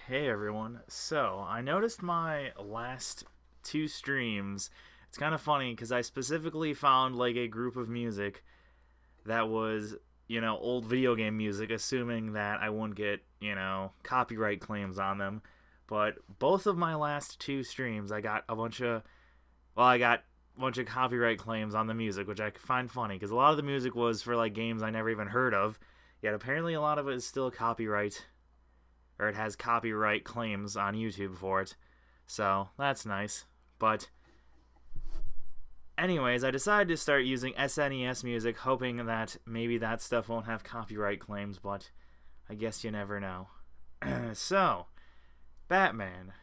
Hey everyone. So, I noticed my last two streams. It's kind of funny because I specifically found like a group of music that was, old video game music, assuming that I wouldn't get, copyright claims on them. But both of my last two streams, I got a bunch of copyright claims on the music, which I find funny because a lot of the music was for like games I never even heard of. Yet apparently a lot of it is still copyright or it has copyright claims on YouTube for it. So that's nice. But anyways, I decided to start using SNES music, hoping that maybe that stuff won't have copyright claims, but I guess you never know. So, Batman.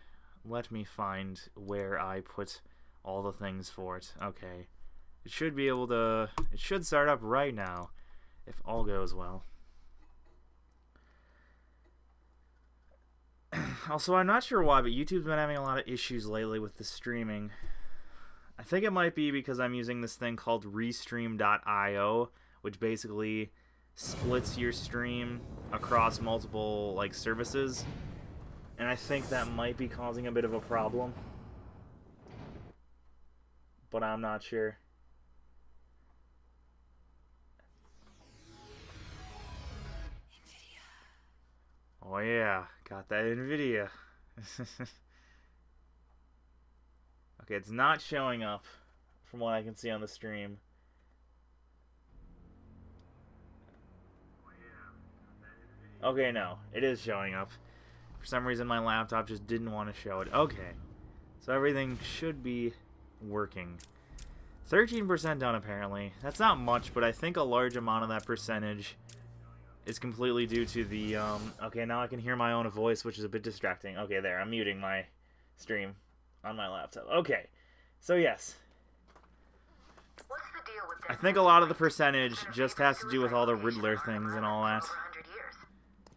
Let me find where I put all the things for it. Okay. It should start up right now, if all goes well. Also, I'm not sure why, but YouTube's been having a lot of issues lately with the streaming. I think it might be because I'm using this thing called Restream.io, which basically splits your stream across multiple like services, and I think that might be causing a bit of a problem. But I'm not sure. Oh yeah, got that NVIDIA. Okay, it's not showing up from what I can see on the stream. Okay, no, it is showing up. For some reason my laptop just didn't want to show it. Okay, so everything should be working. 13% done apparently. That's not much, but I think a large amount of that percentage is completely due to the, okay, now I can hear my own voice, which is a bit distracting. Okay, there, I'm muting my stream on my laptop. Okay, so yes. I think a lot of the percentage just has to do with all the Riddler things and all that.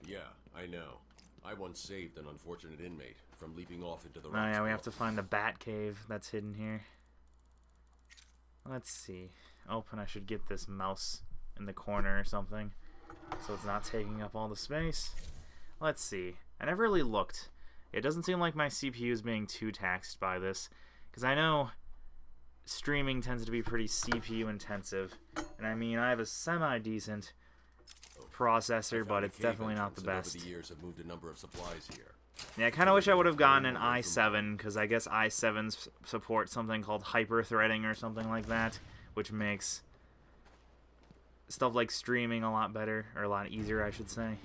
Yeah, I know. I once saved an unfortunate inmate from leaping off into the Oh rocks. yeah, we have to find the Bat Cave that's hidden here. Let's see. Oh, and I should get this mouse in the corner or something, so it's not taking up all the space. Let's see. I never really looked. It doesn't seem like my CPU is being too taxed by this, because I know streaming tends to be pretty CPU intensive, and I mean, I have a semi-decent processor, but it's definitely not the best. Over the years, I've moved a number of supplies here. Yeah, I kind of wish I would have gotten an i7, because I guess i7s support something called hyper-threading or something like that, which makes stuff like streaming a lot better, or a lot easier, I should say.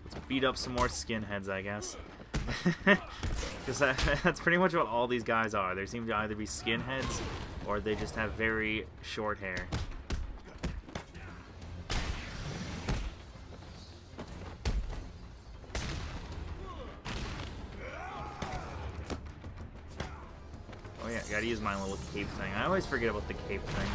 Let's beat up some more skinheads, I guess. Because that's pretty much what all these guys are. They seem to either be skinheads, or they just have very short hair. Oh yeah, gotta use my little cape thing. I always forget about the cape thing.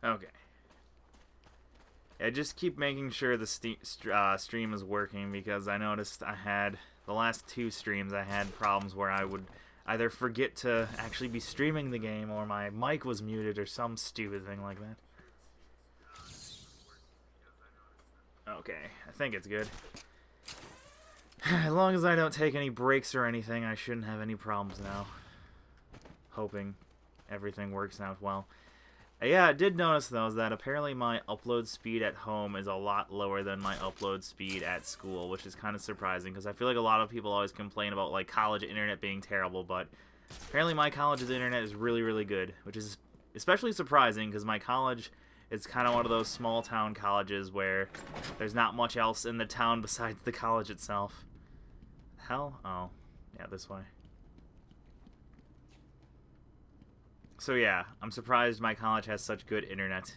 Okay. Yeah, just keep making sure the stream is working, because I noticed the last two streams I had problems where I would either forget to actually be streaming the game, or my mic was muted, or some stupid thing like that. Okay, I think it's good. As long as I don't take any breaks or anything, I shouldn't have any problems now. Hoping everything works out well. Yeah, I did notice, though, that apparently my upload speed at home is a lot lower than my upload speed at school, which is kind of surprising, because I feel like a lot of people always complain about, like, college internet being terrible, but apparently my college's internet is really, really good, which is especially surprising, because my college is kind of one of those small-town colleges where there's not much else in the town besides the college itself. Hell? Oh. Yeah, this way. So yeah, I'm surprised my college has such good internet.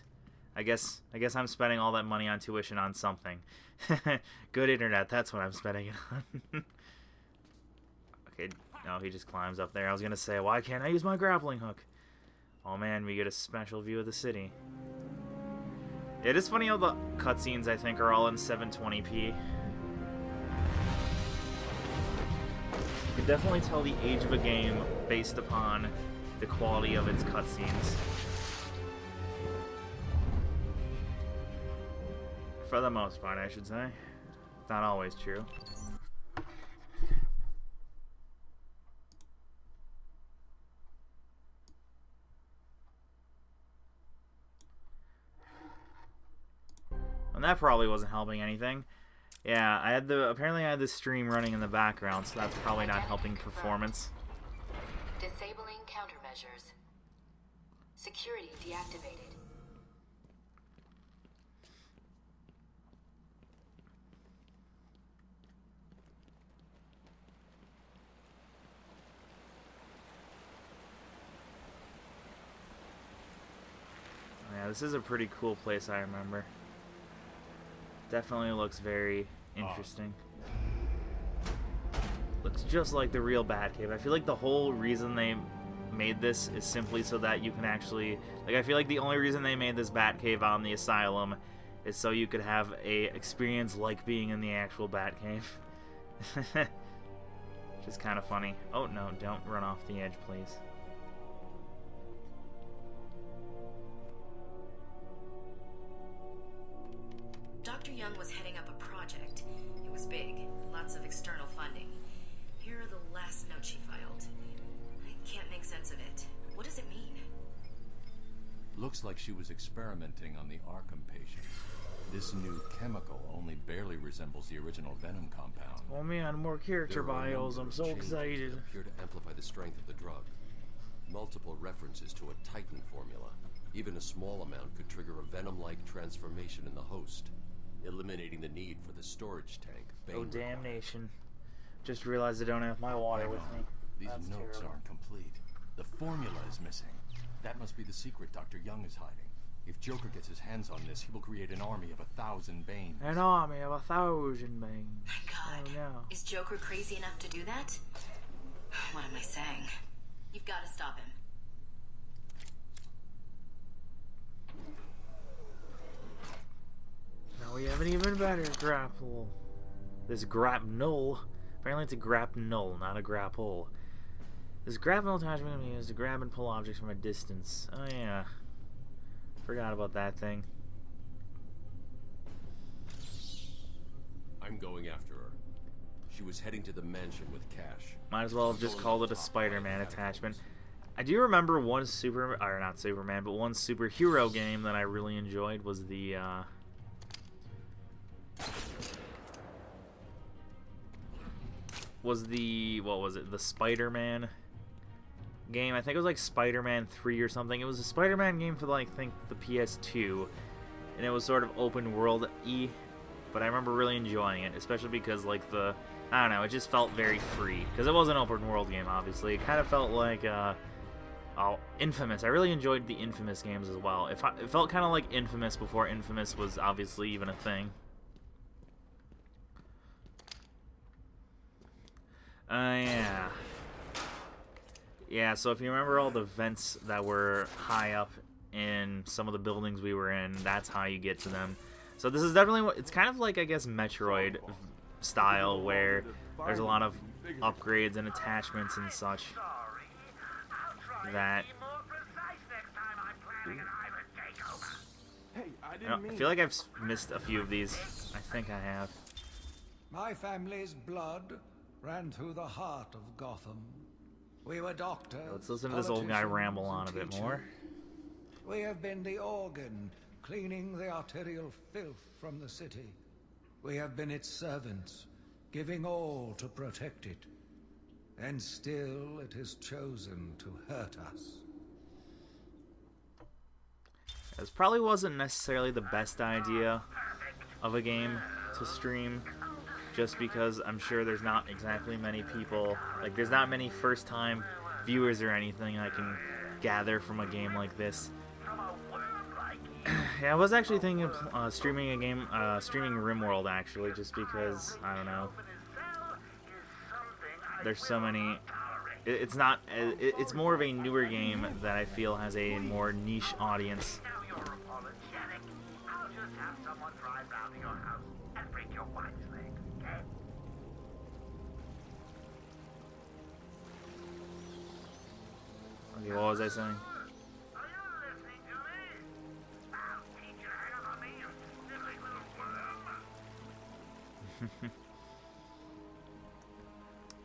I guess I'm spending all that money on tuition on something. Good internet, that's what I'm spending it on. Okay, no, he just climbs up there. I was gonna say, why can't I use my grappling hook? Oh man, we get a special view of the city. It is funny how the cutscenes, I think, are all in 720p. You can definitely tell the age of a game based upon the quality of its cutscenes. For the most part, I should say. Not always true. And that probably wasn't helping anything. Yeah, apparently I had the stream running in the background, so that's probably not helping performance. Disabling countermeasures. Security deactivated. Yeah, this is a pretty cool place, I remember. Definitely looks very interesting. Looks just like the real Batcave. I feel like the whole reason they made this is simply so that you can actually... Like, I feel like the only reason they made this Batcave on the Asylum is so you could have a experience like being in the actual Batcave. Which is kind of funny. Oh, no, don't run off the edge, please. Dr. Young was heading up a project. It was big, lots of external funding. Here are the last notes she filed. I can't make sense of it. What does it mean? Looks like she was experimenting on the Arkham patients. This new chemical only barely resembles the original venom compound. Oh man, more character bios. I'm so excited. That appear to amplify the strength of the drug. Multiple references to a Titan formula. Even a small amount could trigger a venom-like transformation in the host, eliminating the need for the storage tank. Oh, damnation. Just realized I don't have my water with me. These That's notes terrible. aren't complete. The formula is missing. That must be the secret Dr. Young is hiding. If Joker gets his hands on this, he will create an army of 1,000 Banes. An army of 1,000 Banes. My God. Oh no. Is Joker crazy enough to do that? What am I saying? You've got to stop him. Now we have an even better grapple. This grapnel. Apparently it's a grapnel, not a grapple. This grapnel attachment can be used to grab and pull objects from a distance. Oh yeah. Forgot about that thing. I'm going after her. She was heading to the mansion with cash. Might as well have just called it a Spider-Man attachment. I do remember one one superhero game that I really enjoyed was the what was it? The Spider-Man game. I think it was like Spider-Man 3 or something. It was a Spider-Man game for like, I think, the PS2, and it was sort of open world-y, but I remember really enjoying it, especially because like I don't know, it just felt very free, because it was an open world game, obviously. It kind of felt like Infamous. I really enjoyed the Infamous games as well. It felt kind of like Infamous before Infamous was obviously even a thing. Yeah. Yeah, so if you remember all the vents that were high up in some of the buildings we were in, that's how you get to them. So this is definitely, it's kind of like, I guess, Metroid style, where there's a lot of upgrades and attachments and such that... I feel like I've missed a few of these. I think I have. My family's blood ran through the heart of Gotham. We were doctors. Let's listen to this old guy ramble on a bit more. We have been the organ, cleaning the arterial filth from the city. We have been its servants, giving all to protect it. And still it has chosen to hurt us. This probably wasn't necessarily the best idea of a game to stream, just because I'm sure there's not exactly many people, like there's not many first-time viewers or anything I can gather from a game like this. Yeah, I was actually thinking of streaming a game, streaming RimWorld actually, just because, I don't know, there's so many it's not. It's more of a newer game that I feel has a more niche audience. Now you're apologetic. I'll just have someone drive round to your house and break your wife's leg, okay? Okay, what was I saying? Are you listening to me? I'll teach you how to me, you sniveling little worm.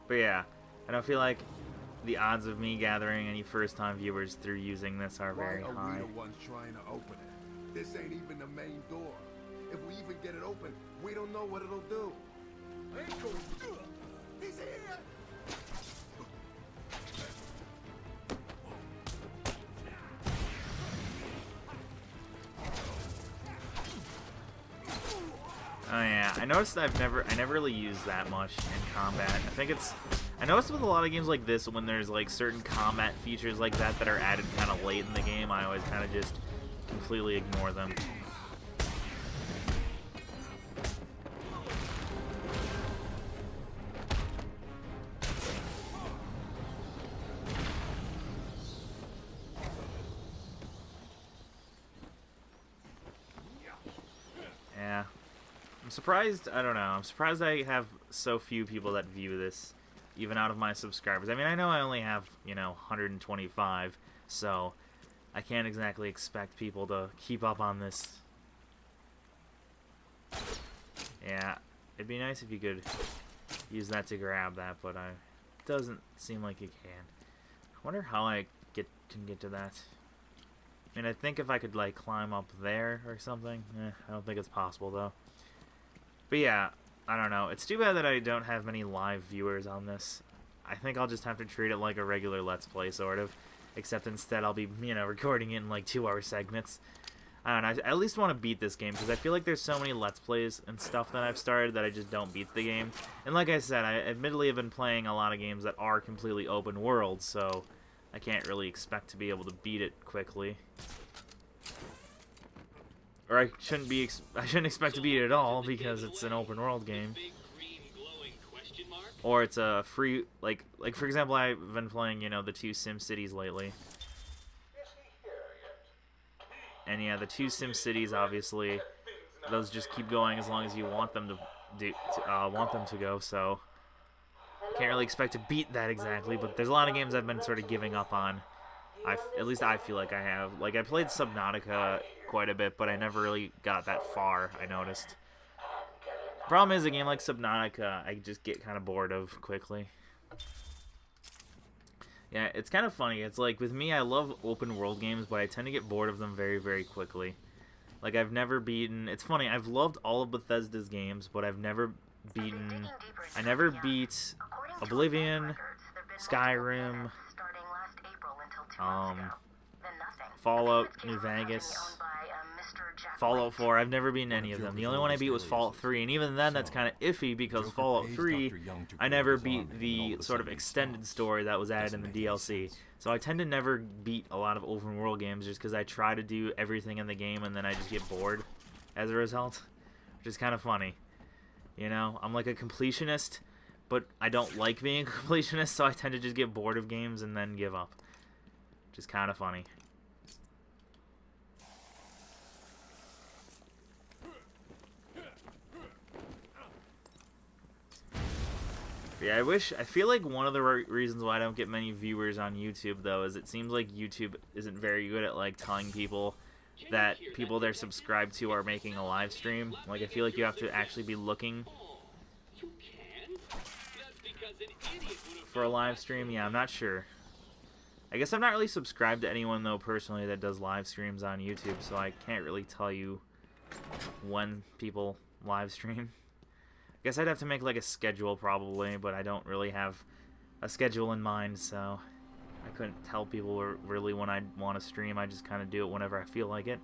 But yeah, I don't feel like the odds of me gathering any first-time viewers through using this are very Why are high. we the ones trying to open it? This ain't even the main door. If we even get it open, we don't know what it'll do. He's here! Oh yeah, I noticed I never really used that much in combat. I noticed with a lot of games like this, when there's like certain combat features like that are added kind of late in the game, I always kind of just completely ignore them. Yeah. I'm surprised, I don't know, I'm surprised I have so few people that view this, even out of my subscribers. I mean, I know I only have, 125, so I can't exactly expect people to keep up on this. Yeah, it'd be nice if you could use that to grab that, but it doesn't seem like you can. I wonder how I can get to that. I mean, I think if I could, like, climb up there or something. I don't think it's possible, though. But yeah, I don't know. It's too bad that I don't have many live viewers on this. I think I'll just have to treat it like a regular Let's Play, sort of. Except instead I'll be, recording it in, like, 2-hour segments. I don't know. I at least want to beat this game, because I feel like there's so many Let's Plays and stuff that I've started that I just don't beat the game. And like I said, I admittedly have been playing a lot of games that are completely open world, so I can't really expect to be able to beat it quickly. Or I shouldn't expect to beat it at all, because it's an open world game. Or it's a free, like for example, I've been playing, the 2 Sim Cities lately. And yeah, the 2 Sim Cities, obviously, those just keep going as long as you want them to go, so can't really expect to beat that exactly, but there's a lot of games I've been sort of giving up on. At least I feel like I have. Like, I played Subnautica quite a bit, but I never really got that far, I noticed. Problem is, a game like Subnautica, I just get kind of bored of quickly. Yeah, it's kind of funny. It's like, with me, I love open world games, but I tend to get bored of them very, very quickly. Like, I've never beaten... It's funny, I've loved all of Bethesda's games, but I've never beaten... I never beat Oblivion, Skyrim, Fallout, New Vegas, Fallout 4. I've never beaten any of them. The only one I beat was Fallout 3, and even then that's kind of iffy because Fallout 3, I never beat the sort of extended story that was added in the DLC. So I tend to never beat a lot of open world games just because I try to do everything in the game and then I just get bored as a result, which is kind of funny. I'm like a completionist, but I don't like being a completionist, so I tend to just get bored of games and then give up. Which is kind of funny. Yeah, I feel like one of the reasons why I don't get many viewers on YouTube, though, is it seems like YouTube isn't very good at, like, telling people that people they're subscribed to are making a live stream. Like, I feel like you have to actually be looking for a live stream. Yeah, I'm not sure. I guess I'm not really subscribed to anyone, though, personally, that does live streams on YouTube, so I can't really tell you when people live stream. I guess I'd have to make, like, a schedule, probably, but I don't really have a schedule in mind, so I couldn't tell people really when I'd want to stream. I just kind of do it whenever I feel like it.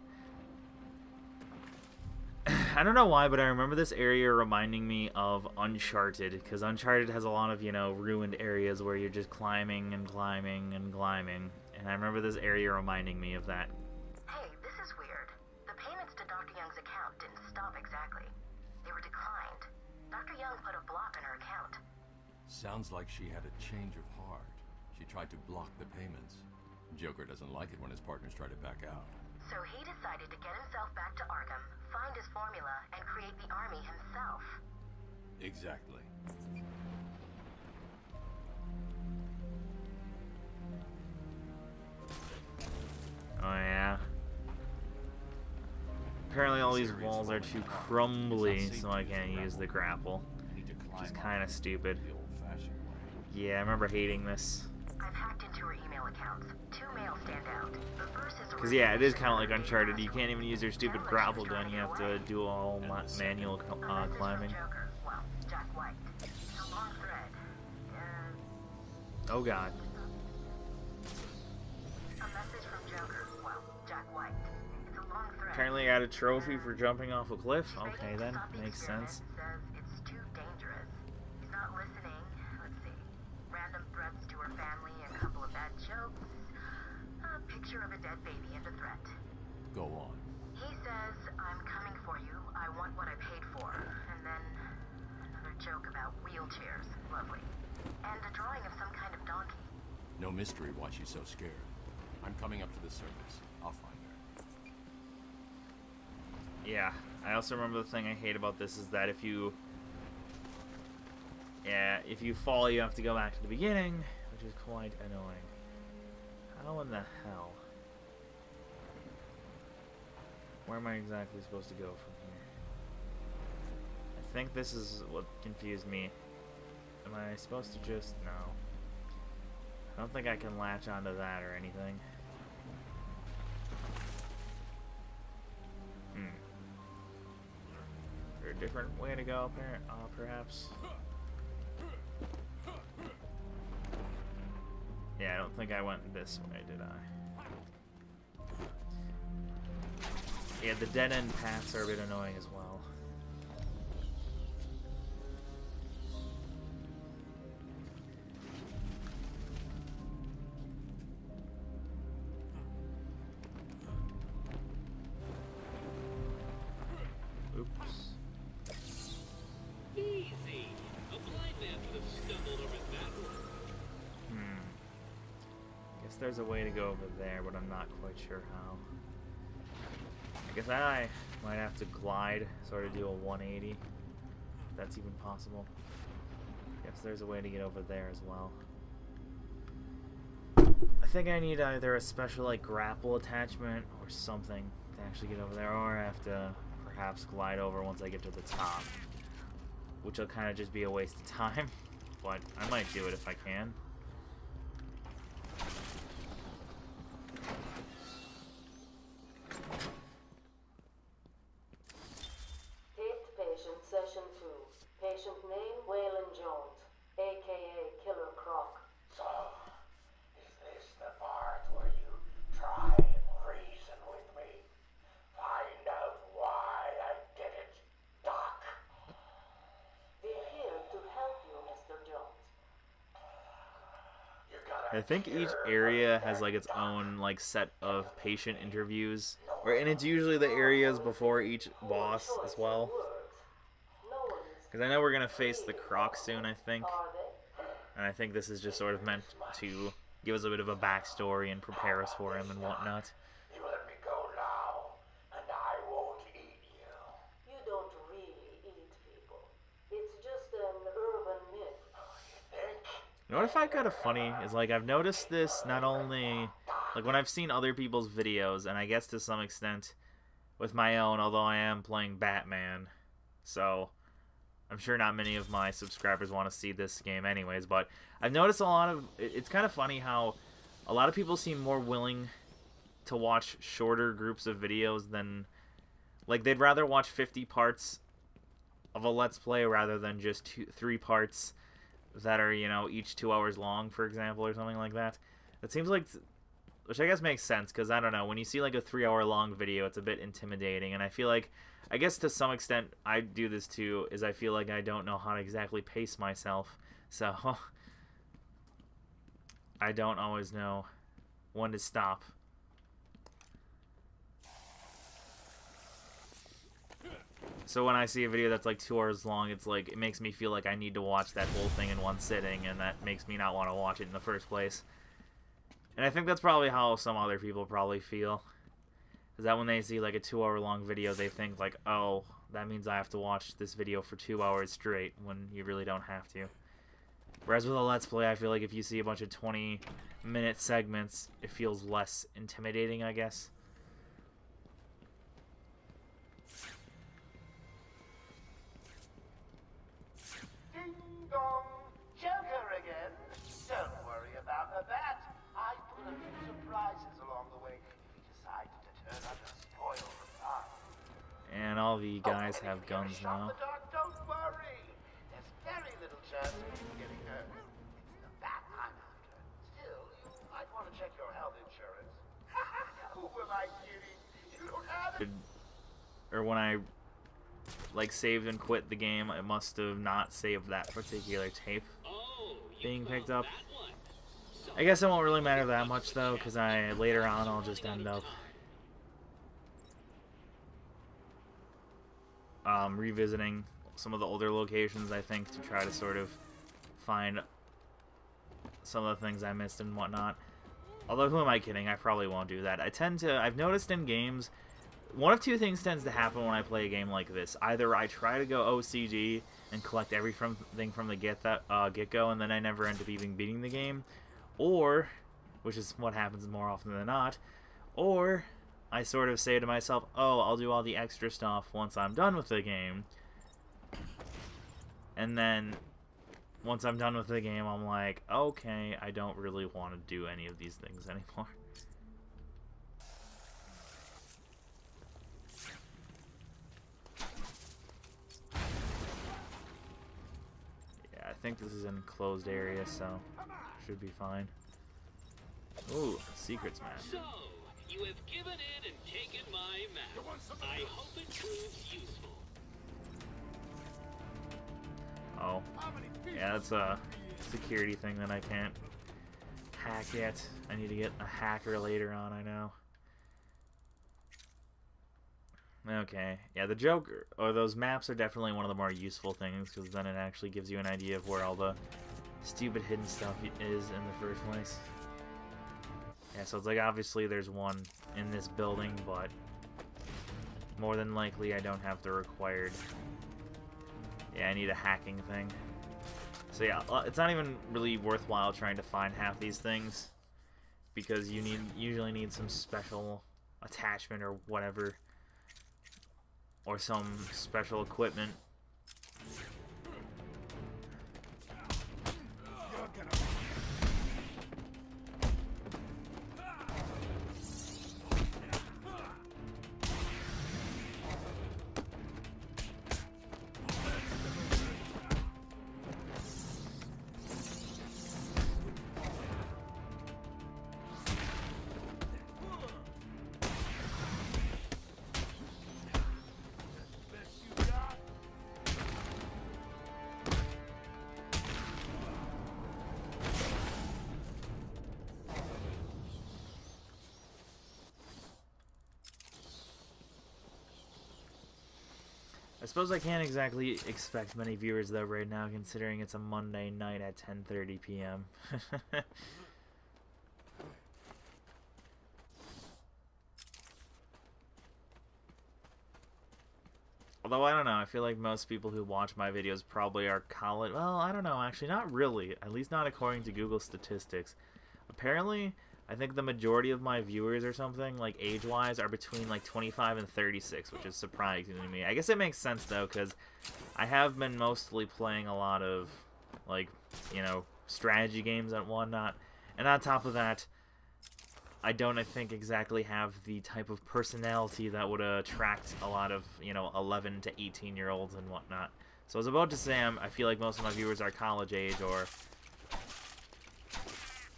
I don't know why, but I remember this area reminding me of Uncharted, because Uncharted has a lot of, ruined areas where you're just climbing and climbing and climbing, and I remember this area reminding me of that. Hey, this is weird. The payments to Dr. Young's account didn't stop exactly. They were declined. Dr. Young put a block in her account. Sounds like she had a change of heart. She tried to block the payments. Joker doesn't like it when his partners try to back out. So he decided to get himself back to Arkham, find his formula, and create the army himself. Exactly. Oh yeah. Apparently all these walls are too crumbly, so I can't use the grapple. Which is kind of stupid. Yeah, I remember hating this. I've hacked into her email accounts. 2 mails stand out. The first is Because yeah, it is kind of like Uncharted. You can't even use your stupid grapple gun. You have to do all manual climbing. Joker. Well, Jack White. It's a long thread. Oh god. A message from Joker. Well, Jack White. It's a long thread. Apparently I got a trophy for jumping off a cliff. Okay then, makes sense. Says it's too dangerous. He's not listening. Let's see. Random threats to her family, a couple of bad jokes, a picture of a dead baby and a threat. Go on. He says, I'm coming for you. I want what I paid for. And then another joke about wheelchairs. Lovely. And a drawing of some kind of donkey. No mystery why she's so scared. I'm coming up to the surface. I'll find her. Yeah, I also remember the thing I hate about this is that if you fall, you have to go back to the beginning, which is quite annoying. How in the hell? Where am I exactly supposed to go from here? I think this is what confused me. Am I supposed to just... no. I don't think I can latch onto that or anything. Is there a different way to go up there? Perhaps? Yeah, I don't think I went this way, did I? Yeah, the dead-end paths are a bit annoying as well. Oops. Easy. A blind man would have stumbled over that one. Guess there's a way to go over there, but I'm not quite sure how. I guess I might have to glide, sort of do a 180. If that's even possible. Guess there's a way to get over there as well. I think I need either a special like grapple attachment or something to actually get over there, or I have to perhaps glide over once I get to the top, which will kind of just be a waste of time, but I might do it if I can. Fifth patient, session 2. Patient name, Waylon Jones, a.k.a. Killer Croc. So, is this the part where you try and reason with me? Find out why I did it, Doc. We're here to help you, Mr. Jones. You gotta I think each area has like its own like set of patient interviews, and it's usually the areas before each boss as well. Because I know we're gonna face the Croc soon, I think, and I think this is just sort of meant to give us a bit of a backstory and prepare us for him and whatnot. You let me go now, and I won't eat you. You don't really eat people. It's just an urban myth. You know what I find kind of funny is like I've noticed this not only like when I've seen other people's videos, and I guess to some extent with my own, although I am playing Batman, so I'm sure not many of my subscribers want to see this game anyways, but I've noticed a lot of... It's kind of funny how a lot of people seem more willing to watch shorter groups of videos than... Like, they'd rather watch 50 parts of a Let's Play rather than just 3 parts that are, you know, each 2 hours long, for example, or something like that. It seems like... Which I guess makes sense, because, I don't know, when you see, like, a 3-hour-long video, it's a bit intimidating, and I feel like... I guess to some extent I do this too, is I feel like I don't know how to exactly pace myself, so I don't always know when to stop. So when I see a video that's like 2 hours long, it's like, it makes me feel like I need to watch that whole thing in one sitting, and that makes me not want to watch it in the first place. And I think that's probably how some other people probably feel. Is that when they see like a 2 hour long video, they think like, oh, that means I have to watch this video for 2 hours straight, when you really don't have to. Whereas with a Let's Play, I feel like if you see a bunch of 20-minute segments, it feels less intimidating, I guess. Joker again? Don't worry about that. I put a few surprises along the way if he decides to turn up and spoil the fun. And all the guys have guns now. Don't worry. There's very little chance of you getting hurt. It's the bat I'm after. Still, you might want to check your health insurance. Who am I kidding? You don't have it. Or when I like saved and quit the game, I must have not saved that particular tape being picked up. I guess it won't really matter that much though, because later on I'll just end up revisiting some of the older locations, I think, to try to sort of find some of the things I missed and whatnot. Although, who am I kidding? I probably won't do that. I've noticed in games, one of two things tends to happen when I play a game like this. Either I try to go OCD and collect everything from the get-go, and then I never end up even beating the game, or, which is what happens more often than not, or I sort of say to myself, oh, I'll do all the extra stuff once I'm done with the game, and then once I'm done with the game, I'm like, okay, I don't really want to do any of these things anymore. I think this is an enclosed area, so should be fine. Ooh, secrets map. So, you have given in and taken my map. I hope it proves useful. Oh, yeah, that's a security thing that I can't hack yet. I need to get a hacker later on, I know. Okay, yeah, the Joker, or those maps are definitely one of the more useful things, because then it actually gives you an idea of where all the stupid hidden stuff is in the first place. Yeah, so it's like, obviously there's one in this building, but more than likely I don't have the required... Yeah, I need a hacking thing. So yeah, it's not even really worthwhile trying to find half these things, because you usually need some special attachment or whatever, or some special equipment. I suppose I can't exactly expect many viewers though right now, considering it's a Monday night at 10:30 p.m. Although, I don't know, I feel like most people who watch my videos probably are college... Well, I don't know, actually, not really. At least not according to Google statistics. Apparently, I think the majority of my viewers or something, like age-wise, are between like 25 and 36, which is surprising to me. I guess it makes sense, though, because I have been mostly playing a lot of, like, you know, strategy games and whatnot. And on top of that, I don't, I think, exactly have the type of personality that would attract a lot of, you know, 11 to 18-year-olds and whatnot. So I was about to say I feel like most of my viewers are college age, or...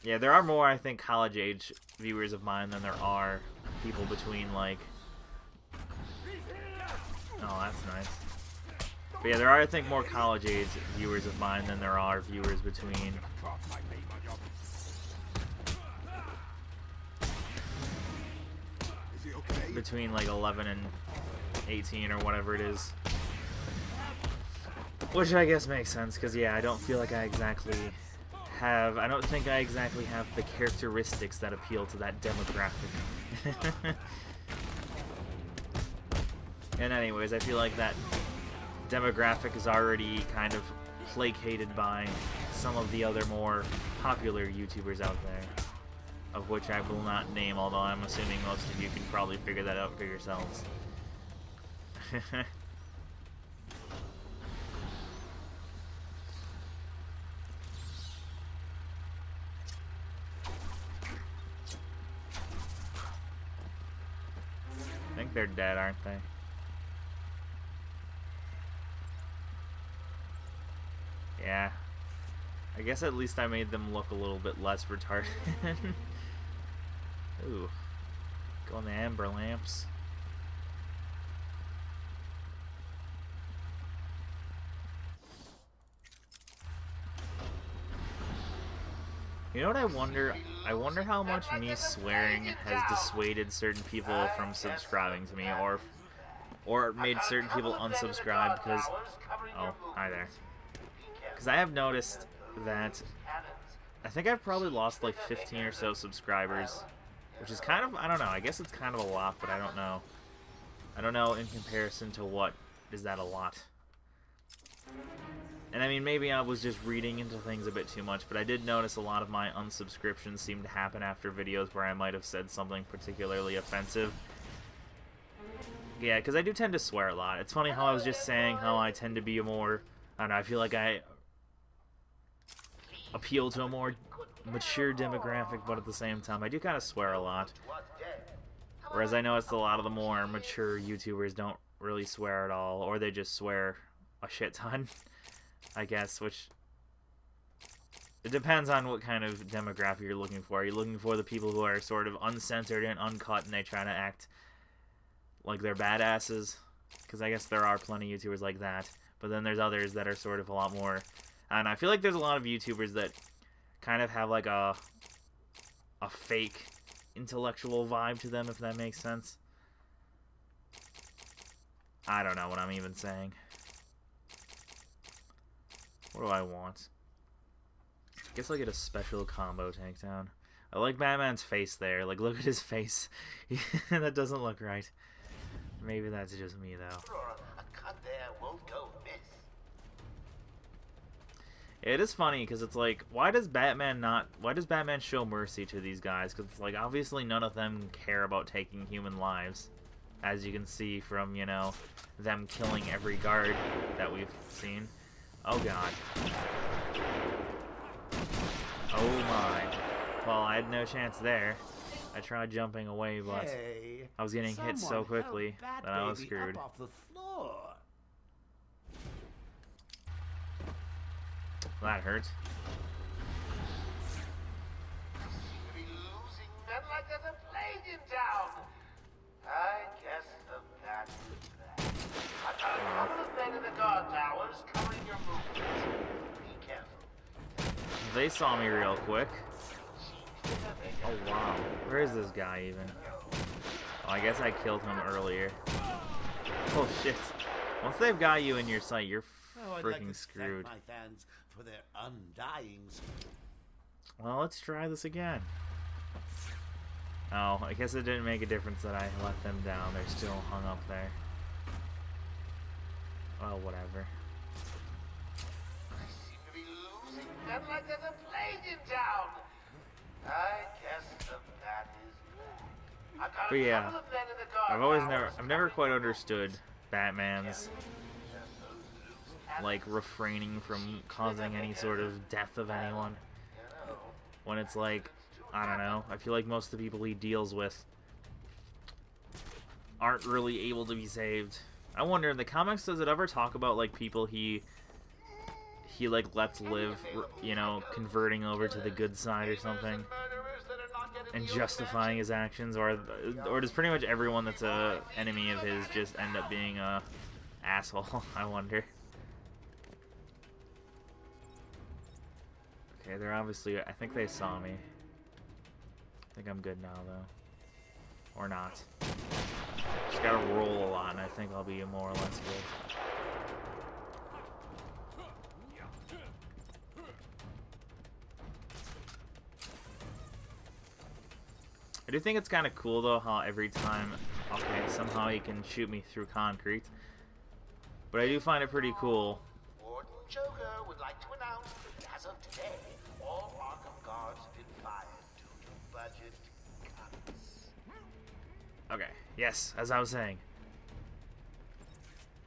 Yeah, there are more, I think, college age viewers of mine than there are people between, like... Oh, that's nice. But yeah, there are, I think, more college age viewers of mine than there are viewers between... Between, like, 11 and 18 or whatever it is. Which I guess makes sense, because yeah, I don't feel like I exactly have, I don't think I exactly have the characteristics that appeal to that demographic. And anyways, I feel like that demographic is already kind of placated by some of the other more popular YouTubers out there, of which I will not name, although I'm assuming most of you can probably figure that out for yourselves. I think they're dead, aren't they? Yeah. I guess at least I made them look a little bit less retarded. Ooh. Go on the amber lamps. You know what I wonder? I wonder how much me swearing has dissuaded certain people from subscribing to me, or made certain people unsubscribe because... Oh, hi there. Because I have noticed that I think I've probably lost like 15 or so subscribers, which is kind of, I don't know, I guess it's kind of a lot, but I don't know. I don't know in comparison to what is that a lot. And I mean, maybe I was just reading into things a bit too much, but I did notice a lot of my unsubscriptions seem to happen after videos where I might have said something particularly offensive. Yeah, because I do tend to swear a lot. It's funny how I was just saying how I tend to be a more, I don't know, I feel like I appeal to a more mature demographic, but at the same time, I do kind of swear a lot. Whereas I noticed a lot of the more mature YouTubers don't really swear at all, or they just swear a shit ton, I guess, which... It depends on what kind of demographic you're looking for. Are you looking for the people who are sort of uncensored and uncut and they try to act like they're badasses? Because I guess there are plenty of YouTubers like that. But then there's others that are sort of a lot more... And I feel like there's a lot of YouTubers that kind of have like a fake intellectual vibe to them, if that makes sense. I don't know what I'm even saying. What do I want? I guess I'll get a special combo takedown. I like Batman's face there. Like, look at his face. That doesn't look right. Maybe that's just me, though. It is funny because it's like, why does Batman show mercy to these guys? Because it's like, obviously none of them care about taking human lives, as you can see from, you know, them killing every guard that we've seen. Oh god. Oh my. Well, I had no chance there. I tried jumping away, but I was getting hit so quickly that I was screwed. That hurt. Be losing men like there's a plague in town. I guess the bat is back. I've got a couple of men in the guard towers covering your movements. Be careful. They saw me real quick. Oh wow. Where is this guy even? Oh, I guess I killed him earlier. Oh shit. Once they've got you in your sight, you're freaking screwed. My fans for their undying. Well, let's try this again. Oh, I guess it didn't make a difference that I let them down. They're still hung up there. Well, whatever. I seem to be losing men like there's a plague in town. I guess the bat is back. I've got But yeah, a couple of men in the guard I've never quite understood Batman's like refraining from causing any sort of death of anyone. When it's like, I don't know, I feel like most of the people he deals with aren't really able to be saved. I wonder, in the comics, does it ever talk about like people he like lets live, you know, converting over to the good side or something, and justifying his actions, or does pretty much everyone that's a enemy of his just end up being a asshole? I wonder. Okay, they're obviously, I think they saw me. I think I'm good now, though. Or not. Just gotta roll a lot, and I think I'll be more or less good. I do think it's kind of cool, though, how every time... Okay, somehow he can shoot me through concrete. But I do find it pretty cool. Warden Joker would like to announce that as of today, all Arkham guards have been fired due to budget cuts. Okay, yes, as I was saying.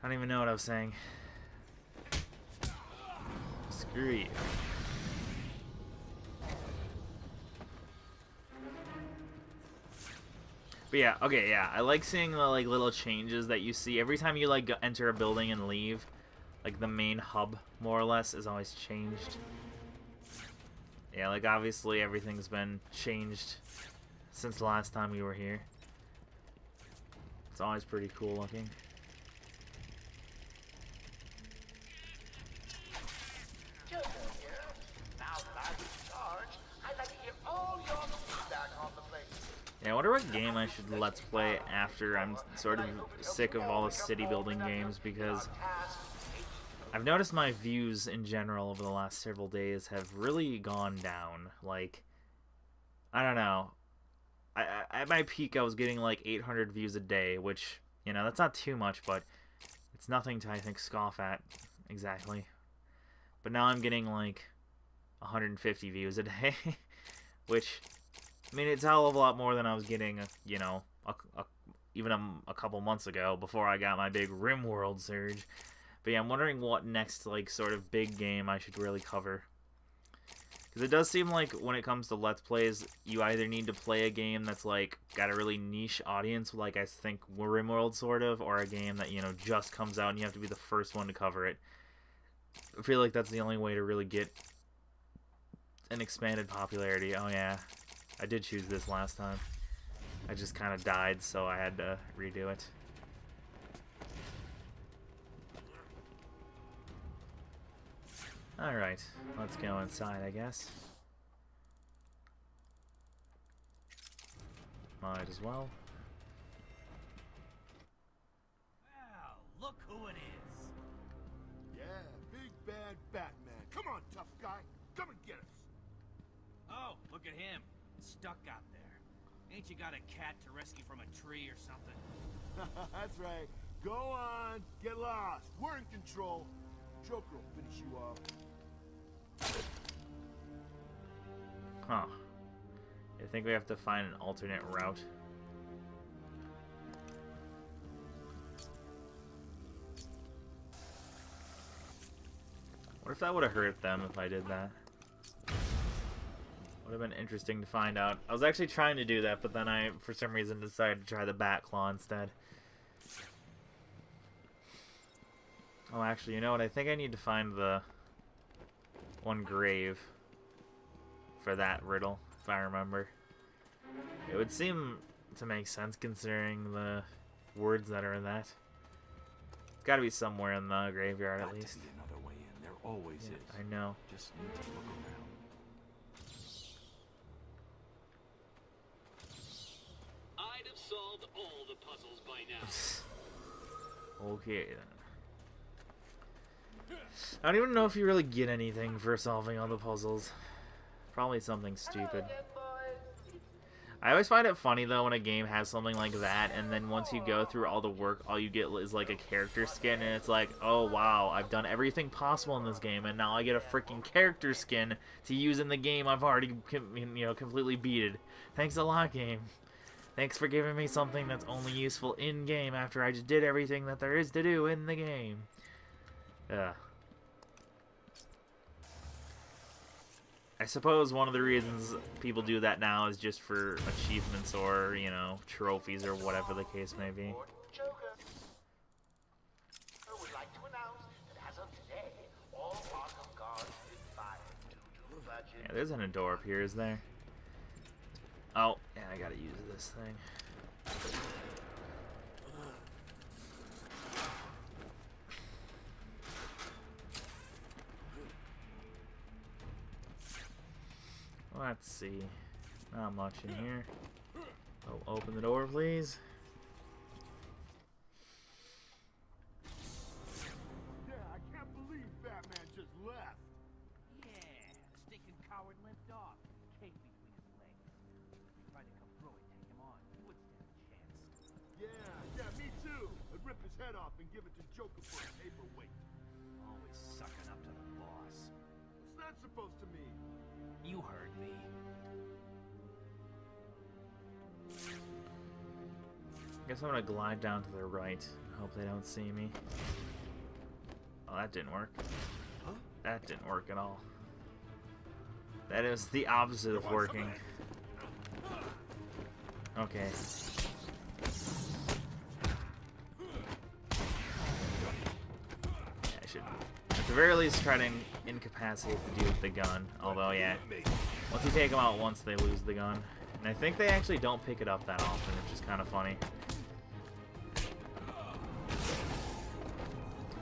I don't even know what I was saying. Screw you. But yeah, okay, yeah. I like seeing the like little changes that you see every time you like enter a building and leave. Like the main hub, more or less, is always changed. Yeah, like obviously everything's been changed since the last time we were here. It's always pretty cool looking. Joker here. Now that I'm in charge, I'd like to hear all your feedback on the place. Yeah, I wonder what game I should let's play after I'm sort of sick of all the city building games, because I've noticed my views in general over the last several days have really gone down. Like, I don't know. At my peak, I was getting like 800 views a day, which, you know, that's not too much, but it's nothing to, I think, scoff at exactly. But now I'm getting like 150 views a day, which, I mean, it's a hell of a lot more than I was getting, you know, even a couple months ago before I got my big RimWorld surge. But yeah, I'm wondering what next, like, sort of big game I should really cover. Because it does seem like when it comes to Let's Plays, you either need to play a game that's, like, got a really niche audience, like I think RimWorld sort of, or a game that, you know, just comes out and you have to be the first one to cover it. I feel like that's the only way to really get an expanded popularity. Oh yeah, I did choose this last time. I just kind of died, so I had to redo it. Alright, let's go inside, I guess. Might as well. Well, look who it is. Yeah, big bad Batman. Come on, tough guy. Come and get us. Oh, look at him. Stuck out there. Ain't you got a cat to rescue from a tree or something? That's right. Go on. Get lost. We're in control. Joker will finish you off. Huh. I think we have to find an alternate route. What if that would have hurt them if I did that? Would have been interesting to find out. I was actually trying to do that, but then I, for some reason, decided to try the bat claw instead. Oh, actually, you know what? I think I need to find the one grave for that riddle, if I remember. It would seem to make sense considering the words that are in that. It's got to be somewhere in the graveyard at least. Another way in. There always is. I know. Just need to look around. I'd have solved all the puzzles by now. Okay then. I don't even know if you really get anything for solving all the puzzles. Probably something stupid. I always find it funny though when a game has something like that, and then once you go through all the work, all you get is like a character skin, and it's like, oh wow, I've done everything possible in this game, and now I get a freaking character skin to use in the game I've already, you know, completely beated. Thanks a lot, game. Thanks for giving me something that's only useful in game after I just did everything that there is to do in the game. Ugh. I suppose one of the reasons people do that now is just for achievements or, you know, trophies or whatever the case may be. Yeah, there's an door up here, is there? Oh, yeah, I gotta use this thing. Let's see. Not much in here. Oh, open the door, please. Yeah, I can't believe Batman just left. Yeah, stinking coward limped off. Cape between his legs. He tried to come through it. head off and give it to Joker for a paperweight. Always sucking up to the boss. What's that supposed to mean? You heard me. I guess I'm gonna glide down to the right. Hope they don't see me. Oh, that didn't work. Huh? That didn't work at all. That is the opposite of working. Okay. Yeah, I should, at the very least, try to incapacitate the dude with the gun. Although, yeah, once you take them out once, they lose the gun. And I think they actually don't pick it up that often, which is kind of funny.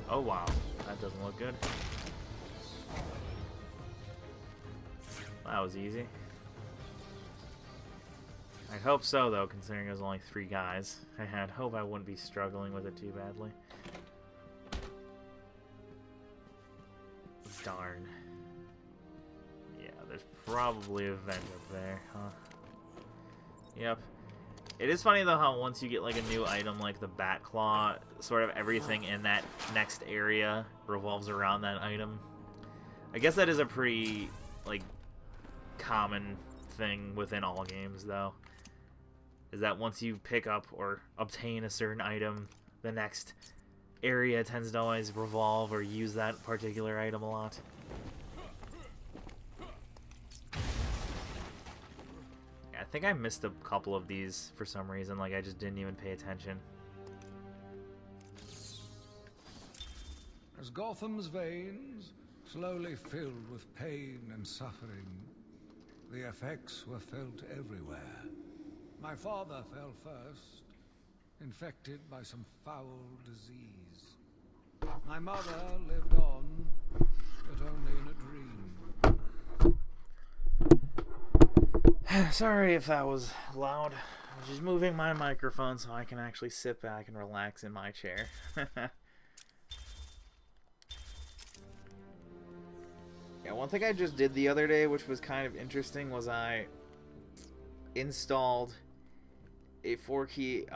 Oh, wow. That doesn't look good. That was easy. I hope so, though, considering there's only 3 guys. I had hope I wouldn't be struggling with it too badly. Darn. Yeah, there's probably a vent up there, huh? Yep. It is funny, though, how once you get, like, a new item like the Bat Claw, sort of everything in that next area revolves around that item. I guess that is a pretty, like, common thing within all games, though. Is that once you pick up or obtain a certain item, the next area tends to always revolve or use that particular item a lot. I think I missed a couple of these for some reason, like I just didn't even pay attention. As Gotham's veins slowly filled with pain and suffering, the effects were felt everywhere. My father fell first, infected by some foul disease. My mother lived on, but only in a dream. Sorry if that was loud. I was just moving my microphone so I can actually sit back and relax in my chair. Yeah, one thing I just did the other day, which was kind of interesting, was I installed a 4K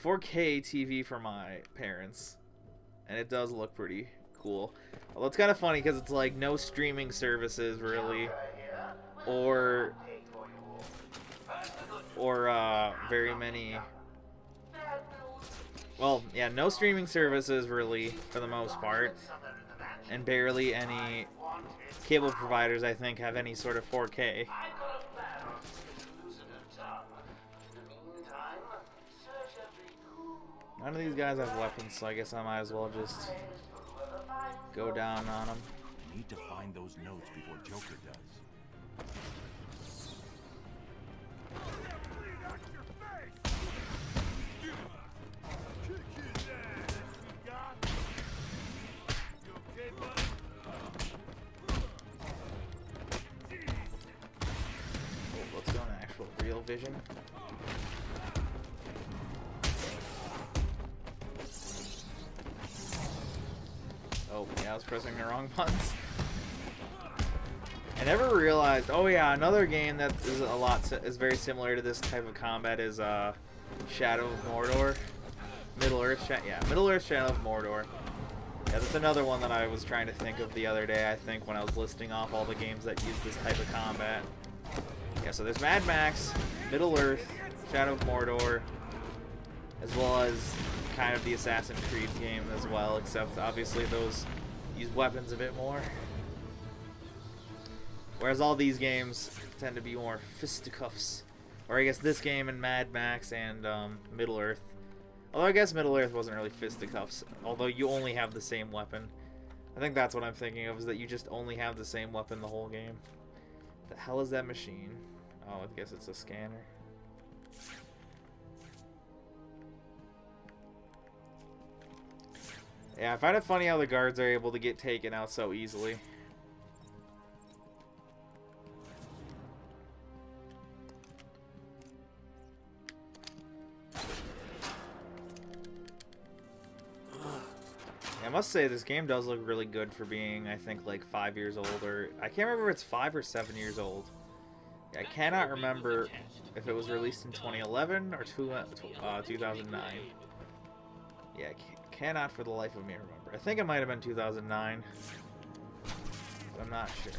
TV for my parents, and it does look pretty cool. Although it's kind of funny because it's like no streaming services really, or very many. Well, yeah, no streaming services really for the most part, and barely any cable providers I think have any sort of 4K. None of these guys have weapons, so I guess I might as well just go down on them. Need to find those notes before Joker does. Let's go in actual real vision. Oh, yeah, I was pressing the wrong buttons. I never realized. Oh yeah, another game that is very similar to this type of combat is Shadow of Mordor, Middle Earth. Middle Earth Shadow of Mordor. Yeah, that's another one that I was trying to think of the other day. I think when I was listing off all the games that use this type of combat. Yeah, so there's Mad Max, Middle Earth, Shadow of Mordor, as well as kind of the Assassin's Creed game as well, except obviously those use weapons a bit more. Whereas all these games tend to be more fisticuffs. Or I guess this game and Mad Max and Middle Earth. Although I guess Middle Earth wasn't really fisticuffs, although you only have the same weapon. I think that's what I'm thinking of, is that you just only have the same weapon the whole game. The hell is that machine? Oh, I guess it's a scanner. Yeah, I find it funny how the guards are able to get taken out so easily. I must say, this game does look really good for being, I think, like 5 years old, or I can't remember if it's 5 or 7 years old. I cannot remember if it was released in 2011 or 2009. Yeah, cannot for the life of me remember. I think it might have been 2009. But I'm not sure.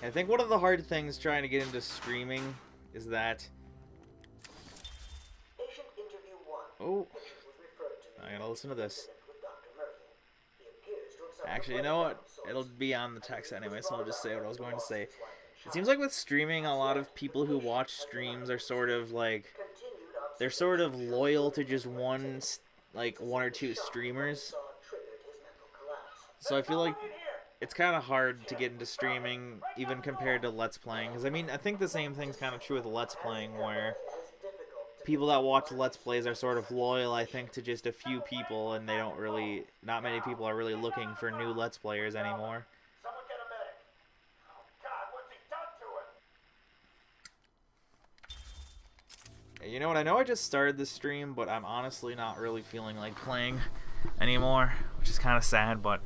I think one of the hard things trying to get into streaming is that... Oh, I gotta listen to this. Actually, you know what? It'll be on the text anyway, so I'll just say what I was going to say. It seems like with streaming, a lot of people who watch streams are sort of like... They're sort of loyal to just one or two streamers. So I feel like it's kind of hard to get into streaming, even compared to Let's Playing. Because, I mean, I think the same thing's kind of true with Let's Playing, where people that watch Let's Plays are sort of loyal, I think, to just a few people, and they don't really... Not many people are really looking for new Let's Players anymore. Someone get a medic. Oh, God, what's he done to him? You know what? I know I just started this stream, but I'm honestly not really feeling like playing anymore, which is kind of sad, but...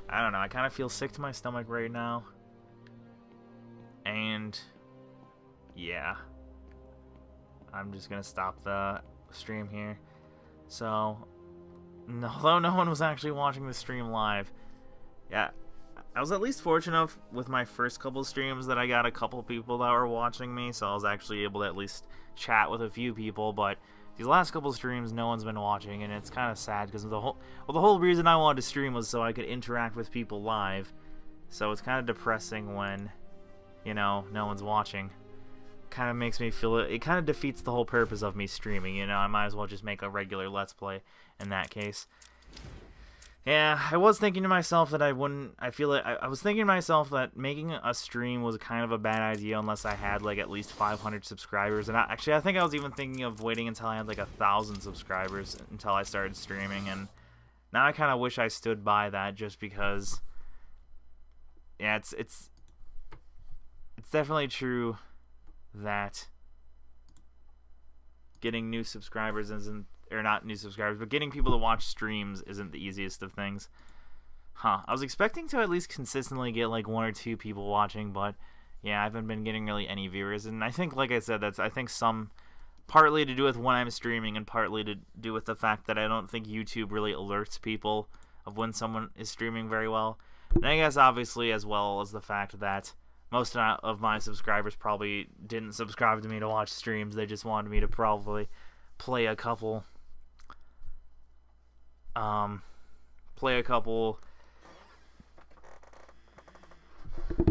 I don't know, I kind of feel sick to my stomach right now. And, yeah. I'm just going to stop the stream here. So, although no one was actually watching the stream live, yeah, I was at least fortunate enough with my first couple streams that I got a couple people that were watching me, so I was actually able to at least chat with a few people, but... These last couple streams, no one's been watching, and it's kind of sad because the whole reason I wanted to stream was so I could interact with people live. So it's kind of depressing when, you know, no one's watching. Kind of makes me feel it kind of defeats the whole purpose of me streaming. You know, I might as well just make a regular Let's Play in that case. Yeah, I was thinking to myself that I was thinking to myself that making a stream was kind of a bad idea unless I had, like, at least 500 subscribers. And I think I was even thinking of waiting until I had, like, 1,000 subscribers until I started streaming. And now I kind of wish I stood by that just because, yeah, it's definitely true that getting new subscribers isn't... Or not new subscribers, but getting people to watch streams isn't the easiest of things. Huh. I was expecting to at least consistently get like 1 or 2 people watching, but yeah, I haven't been getting really any viewers. And I think, like I said, I think some partly to do with when I'm streaming and partly to do with the fact that I don't think YouTube really alerts people of when someone is streaming very well. And I guess obviously as well as the fact that most of my subscribers probably didn't subscribe to me to watch streams. They just wanted me to probably play a couple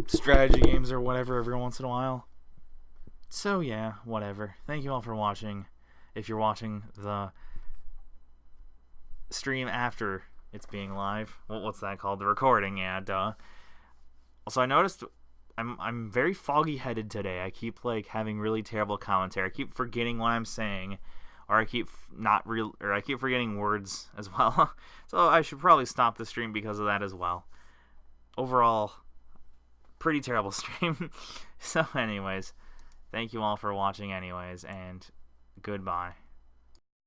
strategy games or whatever every once in a while. So yeah, whatever. Thank you all for watching. If you're watching the stream after it's being live, what's that called? The recording, yeah, duh. Also, I noticed I'm very foggy-headed today. I keep like having really terrible commentary. I keep forgetting what I'm saying. Or I keep forgetting words as well. So I should probably stop the stream because of that as well. Overall, pretty terrible stream. So anyways, thank you all for watching anyways, and goodbye.